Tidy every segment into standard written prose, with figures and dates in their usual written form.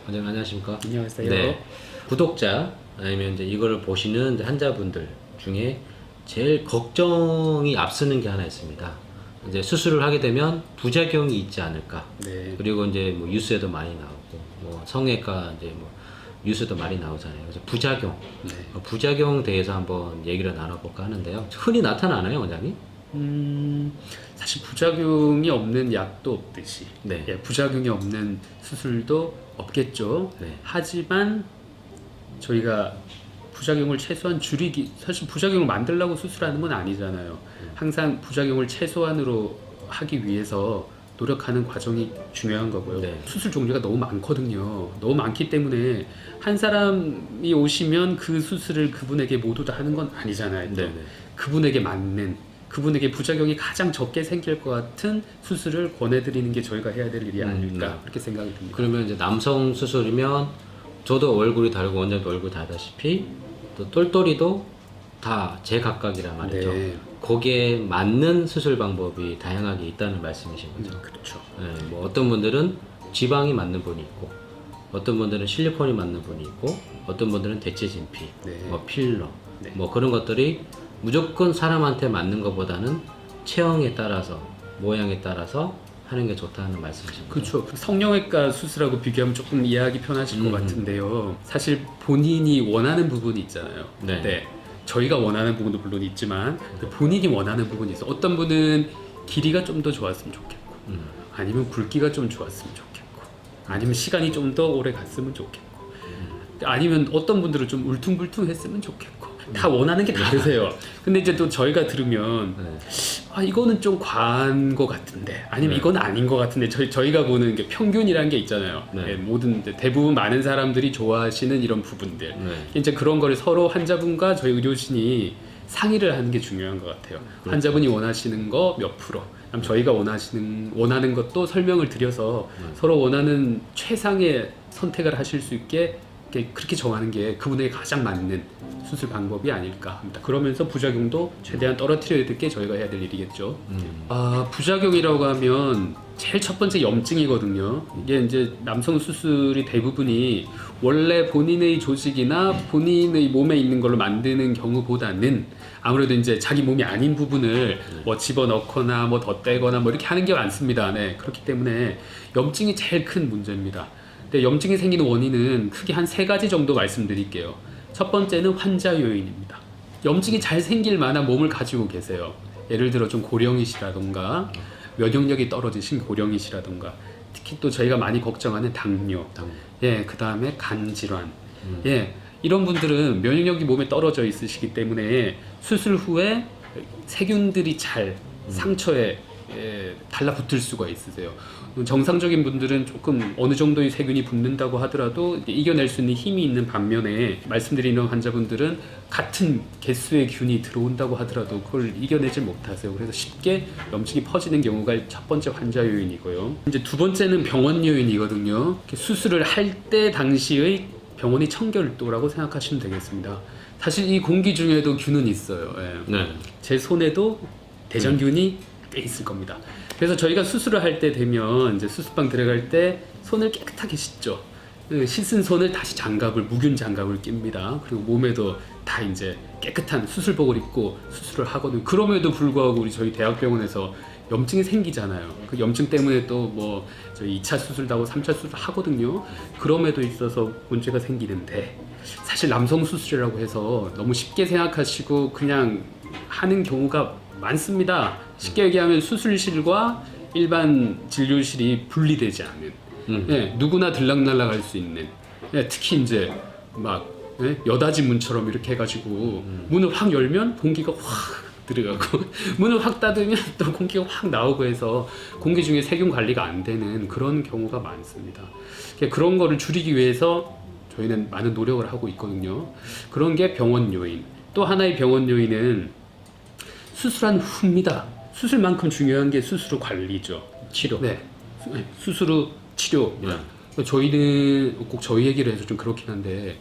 원장님 안녕하십니까? 안녕하세요. 네. 구독자 아니면 이제 이거를 보시는 이제 환자분들 중에 제일 걱정이 앞서는 게 하나 있습니다. 이제 수술을 하게 되면 부작용이 있지 않을까. 네. 그리고 이제 뭐 뉴스에도 많이 나오고 뭐 성형외과 이제 뭐 뉴스도 많이 나오잖아요. 그래서 부작용, 네. 부작용 대해서 한번 얘기를 나눠볼까 하는데요. 흔히 나타나나요, 원장님? 사실 부작용이 없는 약도 없듯이 네. 예, 부작용이 없는 수술도 없겠죠. 네. 하지만 저희가 부작용을 최소한 줄이기, 사실 부작용을 만들려고 수술하는 건 아니잖아요. 항상 부작용을 최소한으로 하기 위해서 노력하는 과정이 중요한 거고요. 네. 수술 종류가 너무 많거든요. 너무 많기 때문에 한 사람이 오시면 그 수술을 그분에게 모두 다 하는 건 아니잖아요. 또. 네, 네. 그분에게 맞는, 그분에게 부작용이 가장 적게 생길 것 같은 수술을 권해드리는 게 저희가 해야 될 일이 아닐까 네. 그렇게 생각이 듭니다. 그러면 이제 남성 수술이면 저도 얼굴이 다르고 원장도 얼굴이 다르다시피 또 똘똘이도 다 제각각이란 말이죠. 네. 거기에 맞는 수술 방법이 다양하게 있다는 말씀이신 거죠. 그렇죠. 네, 뭐 어떤 분들은 지방이 맞는 분이 있고, 어떤 분들은 실리콘이 맞는 분이 있고, 어떤 분들은 대체 진피, 네. 뭐 필러, 네. 뭐 그런 것들이 무조건 사람한테 맞는 것보다는 체형에 따라서, 모양에 따라서 하는 게 좋다는 말씀이신 거죠. 그렇죠. 성형외과 수술하고 비교하면 조금 이해하기 편하실 것 같은데요. 사실 본인이 원하는 부분이 있잖아요. 네. 저희가 원하는 부분도 물론 있지만 본인이 원하는 부분이 있어. 어떤 분은 길이가 좀 더 좋았으면 좋겠고, 아니면 굵기가 좀 좋았으면 좋겠고, 아니면 시간이 좀 더 오래 갔으면 좋겠고, 아니면 어떤 분들은 좀 울퉁불퉁했으면 좋겠고, 다 원하는 게 다르세요. 근데 이제 또 저희가 들으면 네. 아 이거는 좀 과한 것 같은데, 아니면 네. 이건 아닌 것 같은데, 저희가 보는 게 평균이라는 게 있잖아요. 네. 예, 모든 대부분 많은 사람들이 좋아하시는 이런 부분들, 네. 이제 그런 거를 서로 환자분과 저희 의료진이 상의를 하는 게 중요한 것 같아요. 그렇죠. 환자분이 원하시는 거 몇 프로, 그럼 저희가 원하는 것도 설명을 드려서 서로 원하는 최상의 선택을 하실 수 있게 그렇게 정하는 게 그분에게 가장 맞는 수술 방법이 아닐까 합니다. 그러면서 부작용도 최대한 떨어뜨려야 될 게 저희가 해야 될 일이겠죠. 부작용이라고 하면 제일 첫 번째 염증이거든요. 이게 이제 남성 수술이 대부분이 원래 본인의 조직이나 본인의 몸에 있는 걸로 만드는 경우보다는 아무래도 이제 자기 몸이 아닌 부분을 뭐 집어넣거나 뭐 덧대거나 뭐 이렇게 하는 게 많습니다. 네, 그렇기 때문에 염증이 제일 큰 문제입니다. 근데 염증이 생기는 원인은 크게 한 3가지 정도 말씀드릴게요. 첫 번째는 환자 요인입니다. 염증이 잘 생길 만한 몸을 가지고 계세요. 예를 들어 좀 고령이시라던가 면역력이 떨어지신 고령이시라던가, 특히 또 저희가 많이 걱정하는 당뇨, 예, 그 다음에 간 질환, 예, 이런 분들은 면역력이 몸에 떨어져 있으시기 때문에 수술 후에 세균들이 잘 상처에 달라붙을 수가 있으세요. 정상적인 분들은 조금 어느 정도의 세균이 붙는다고 하더라도 이겨낼 수 있는 힘이 있는 반면에, 말씀드리는 환자분들은 같은 개수의 균이 들어온다고 하더라도 그걸 이겨내지 못하세요. 그래서 쉽게 염증이 퍼지는 경우가 첫 번째 환자 요인이고요. 이제 두 번째는 병원 요인이거든요. 수술을 할 때 당시의 병원이 청결도라고 생각하시면 되겠습니다. 사실 이 공기 중에도 균은 있어요. 예. 네. 제 손에도 대장균이 꽤 있을 겁니다. 그래서 저희가 수술을 할 때 되면 이제 수술방 들어갈 때 손을 깨끗하게 씻죠. 그 씻은 손을 다시 무균 장갑을 낍니다. 그리고 몸에도 다 이제 깨끗한 수술복을 입고 수술을 하거든요. 그럼에도 불구하고 우리 저희 대학병원에서 염증이 생기잖아요. 그 염증 때문에 또 뭐 저희 2차 수술도 하고 3차 수술도 하거든요. 그럼에도 있어서 문제가 생기는데, 사실 남성 수술이라고 해서 너무 쉽게 생각하시고 그냥 하는 경우가 많습니다. 쉽게 얘기하면 수술실과 일반 진료실이 분리되지 않은, 예, 누구나 들락날락할 수 있는, 예, 특히 이제 막 여닫이 문처럼 이렇게 해가지고 문을 확 열면 공기가 확 들어가고 문을 확 닫으면 또 공기가 확 나오고 해서 공기 중에 세균 관리가 안 되는 그런 경우가 많습니다. 그런 거를 줄이기 위해서 저희는 많은 노력을 하고 있거든요. 그런 게 병원 요인. 또 하나의 병원 요인은 수술한 후입니다. 수술만큼 중요한 게 수술 후 관리죠. 치료. 네, 수술 후 치료입니다. 저희는 꼭 저희 얘기를 해서 좀 그렇긴 한데,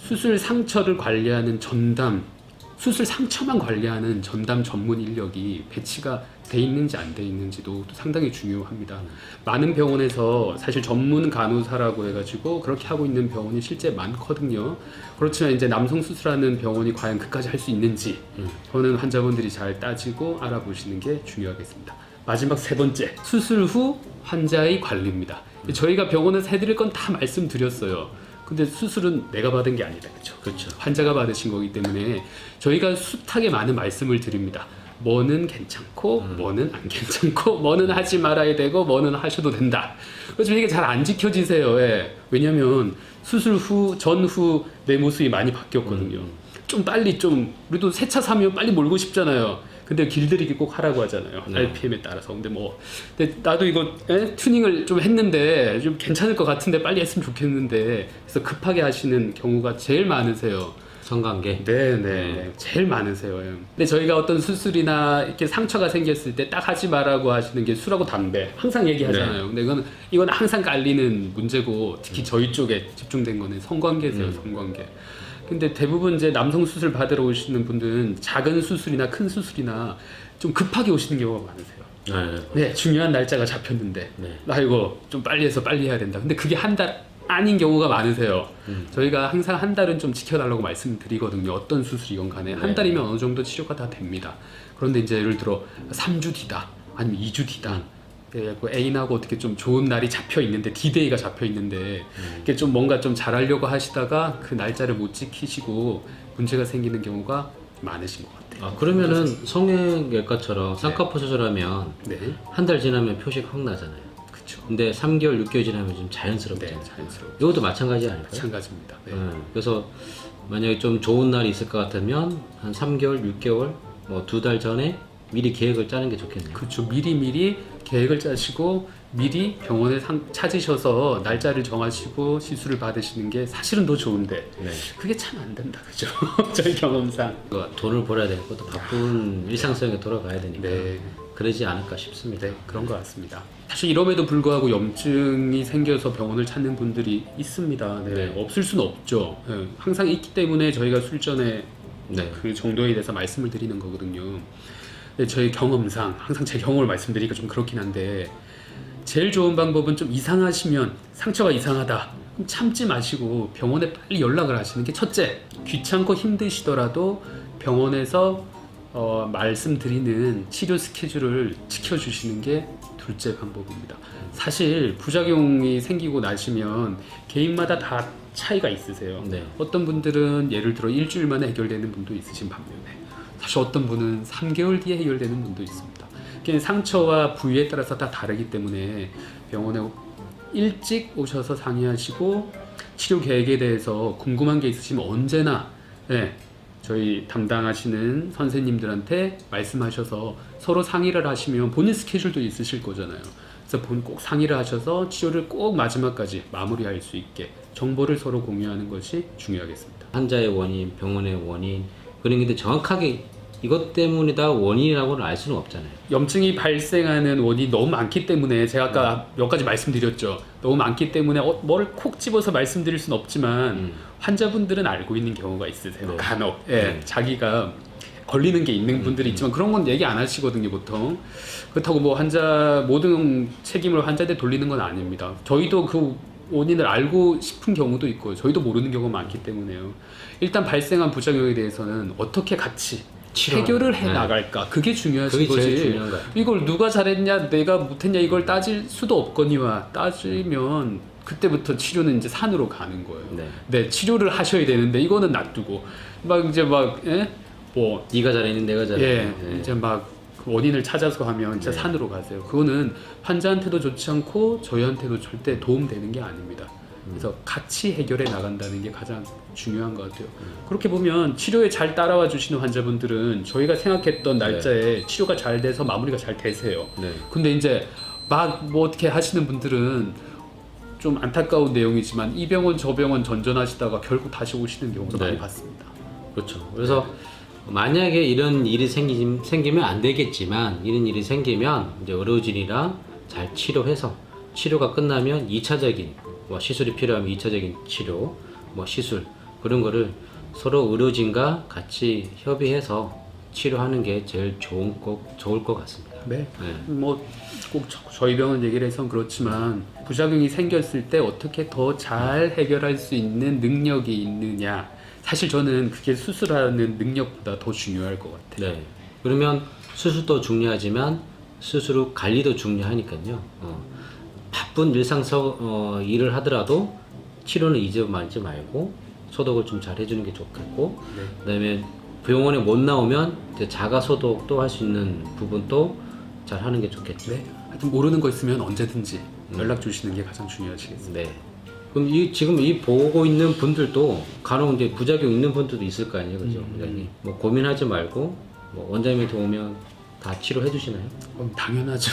수술 상처를 관리하는 전담 수술 상처만 관리하는 전담 전문 인력이 배치가 돼 있는지 안 돼 있는지도 또 상당히 중요합니다. 많은 병원에서 사실 전문 간호사라고 해가지고 그렇게 하고 있는 병원이 실제 많거든요. 그렇지만 이제 남성 수술하는 병원이 과연 그까지 할 수 있는지 저는 환자분들이 잘 따지고 알아보시는 게 중요하겠습니다. 마지막 세 번째, 수술 후 환자의 관리입니다. 저희가 병원에서 해드릴 건 다 말씀드렸어요. 근데 수술은 내가 받은 게 아니다, 그렇죠? 그렇죠. 환자가 받으신 거기 때문에 저희가 숱하게 많은 말씀을 드립니다. 뭐는 괜찮고, 뭐는 안 괜찮고, 뭐는 하지 말아야 되고, 뭐는 하셔도 된다. 그래서 이게 잘 안 지켜지세요. 예. 왜냐면 수술 후, 전후 내 모습이 많이 바뀌었거든요. 좀 빨리 좀, 우리도 새 차 사면 빨리 몰고 싶잖아요. 근데 길들이기 꼭 하라고 하잖아요. 네. RPM에 따라서. 근데 나도 이거 튜닝을 좀 했는데 좀 괜찮을 것 같은데 빨리 했으면 좋겠는데 그래서 급하게 하시는 경우가 제일 많으세요. 성관계. 네네, 제일 많으세요. 근데 저희가 어떤 수술이나 이렇게 상처가 생겼을 때 딱 하지 말라고 하시는 게 술하고 담배 항상 얘기하잖아요. 근데 이건 항상 깔리는 문제고 특히 저희 쪽에 집중된 거는 성관계세요. 성관계. 근데 대부분 이제 남성 수술 받으러 오시는 분들은 작은 수술이나 큰 수술이나 좀 급하게 오시는 경우가 많으세요. 네, 중요한 날짜가 잡혔는데 나 이거 좀 빨리 해서 빨리 해야 된다. 근데 그게 한 달 아닌 경우가 많으세요. 저희가 항상 한 달은 좀 지켜달라고 말씀드리거든요. 어떤 수술이건 간에 한 달이면 어느 정도 치료가 다 됩니다. 그런데 이제 예를 들어 3주 뒤다 아니면 2주 뒤다. 예, 그 애인하고 어떻게 좀 좋은 날이 잡혀 있는데 디데이가 잡혀 있는데 이게 좀 뭔가 좀 잘하려고 하시다가 그 날짜를 못 지키시고 문제가 생기는 경우가 많으신 것 같아요. 아, 그러면은 성형외과처럼 쌍꺼풀 수술하면 네, 한 달 지나면 표식 확 나잖아요. 그렇죠. 근데 3개월, 6개월 지나면 좀 자연스럽잖아요. 네, 자연스러워. 이것도 마찬가지 아닐까요? 마찬가지입니다. 네. 그래서 만약에 좀 좋은 날이 있을 것 같으면 한 3개월, 6개월, 뭐 2달 전에 미리 계획을 짜는 게 좋겠네요. 그렇죠. 미리 계획을 짜시고 미리 병원에 찾으셔서 날짜를 정하시고 시술을 받으시는 게 사실은 더 좋은데 그게 참 안 된다, 그죠? 저희 경험상. 돈을 벌어야 되고 또 바쁜 일상생활에 돌아가야 되니까 네. 그러지 않을까 싶습니다. 네, 그런 것 같습니다. 사실 이럼에도 불구하고 염증이 생겨서 병원을 찾는 분들이 있습니다. 네, 네. 없을 수는 없죠. 네, 항상 있기 때문에 저희가 술전에 네. 그 정도에 대해서 말씀을 드리는 거거든요. 근데 저희 경험상 항상 제 경험을 말씀드리기가 좀 그렇긴 한데 제일 좋은 방법은 좀 이상하시면 상처가 이상하다 그럼 참지 마시고 병원에 빨리 연락을 하시는 게 첫째, 귀찮고 힘드시더라도 병원에서 말씀드리는 치료 스케줄을 지켜주시는 게 둘째 방법입니다. 사실 부작용이 생기고 나시면 개인마다 다 차이가 있으세요. 네. 어떤 분들은 예를 들어 일주일 만에 해결되는 분도 있으신 반면에 사실 어떤 분은 3개월 뒤에 해결되는 분도 있습니다. 상처와 부위에 따라서 다 다르기 때문에 병원에 일찍 오셔서 상의하시고 치료 계획에 대해서 궁금한 게 있으시면 언제나 저희 담당하시는 선생님들한테 말씀하셔서 서로 상의를 하시면 본인 스케줄도 있으실 거잖아요. 그래서 꼭 상의를 하셔서 치료를 꼭 마지막까지 마무리할 수 있게 정보를 서로 공유하는 것이 중요하겠습니다. 환자의 원인, 병원의 원인, 그런데 정확하게 이것 때문이다 원인이라고는 알 수는 없잖아요. 염증이 발생하는 원인이 너무 많기 때문에 제가 아까 몇 가지 말씀드렸죠. 너무 많기 때문에 뭘 콕 집어서 말씀드릴 수는 없지만 환자분들은 알고 있는 경우가 있으세요. 네. 간혹 자기가 걸리는 게 있는 분들이 있지만 그런 건 얘기 안 하시거든요, 보통. 그렇다고 뭐 모든 책임을 환자한테 돌리는 건 아닙니다. 저희도 그 원인을 알고 싶은 경우도 있고요. 저희도 모르는 경우가 많기 때문에요. 일단 발생한 부작용에 대해서는 어떻게 같이 해결을 해 나갈까? 그게 중요하신 그게 제일 거지. 중요한 거야. 이걸 누가 잘했냐, 내가 못했냐 이걸 따질 수도 없거니와 따지면 그때부터 치료는 이제 산으로 가는 거예요. 네, 치료를 하셔야 되는데 이거는 놔두고 뭐 네가 잘했니 내가 잘했니. 이제 막 원인을 찾아서 하면 진짜 산으로 가세요. 그거는 환자한테도 좋지 않고 저희한테도 절대 도움되는 게 아닙니다. 그래서 같이 해결해 나간다는 게 가장 중요한 것 같아요. 그렇게 보면 치료에 잘 따라와 주시는 환자분들은 저희가 생각했던 날짜에 치료가 잘 돼서 마무리가 잘 되세요. 근데 이제 막 뭐 어떻게 하시는 분들은 좀 안타까운 내용이지만 이 병원 저 병원 전전하시다가 결국 다시 오시는 경우도 많이 봤습니다. 그렇죠. 그래서 만약에 이런 일이 생기면 안 되겠지만 이런 일이 생기면 이제 의료진이랑 잘 치료해서 치료가 끝나면 2차적인 뭐 시술이 필요하면 2차적인 치료, 뭐 시술 그런 거를 서로 의료진과 같이 협의해서 치료하는 게 제일 좋을 것 같습니다. 네. 네. 뭐 꼭 저희 병원 얘기를 해서 그렇지만 부작용이 생겼을 때 어떻게 더 잘 해결할 수 있는 능력이 있느냐. 사실 저는 그게 수술하는 능력보다 더 중요할 것 같아요. 네. 그러면 수술도 중요하지만 수술 후 관리도 중요하니까요. 바쁜 일상 일을 하더라도 치료는 잊어말지 말고 소독을 좀 잘 해주는 게 좋겠고, 네. 그다음에 병원에 못 나오면 이제 자가 소독도 할 수 있는 부분도 잘 하는 게 좋겠죠. 네. 하여튼 모르는 거 있으면 언제든지 연락 주시는 게 가장 중요하시겠습니다. 네. 그럼 지금 이 보고 있는 분들도 간혹 이제 부작용 있는 분들도 있을 거 아니에요, 그죠? 원장님. 뭐 고민하지 말고 뭐 원장님한테 오면 다 치료해 주시나요? 당연하죠.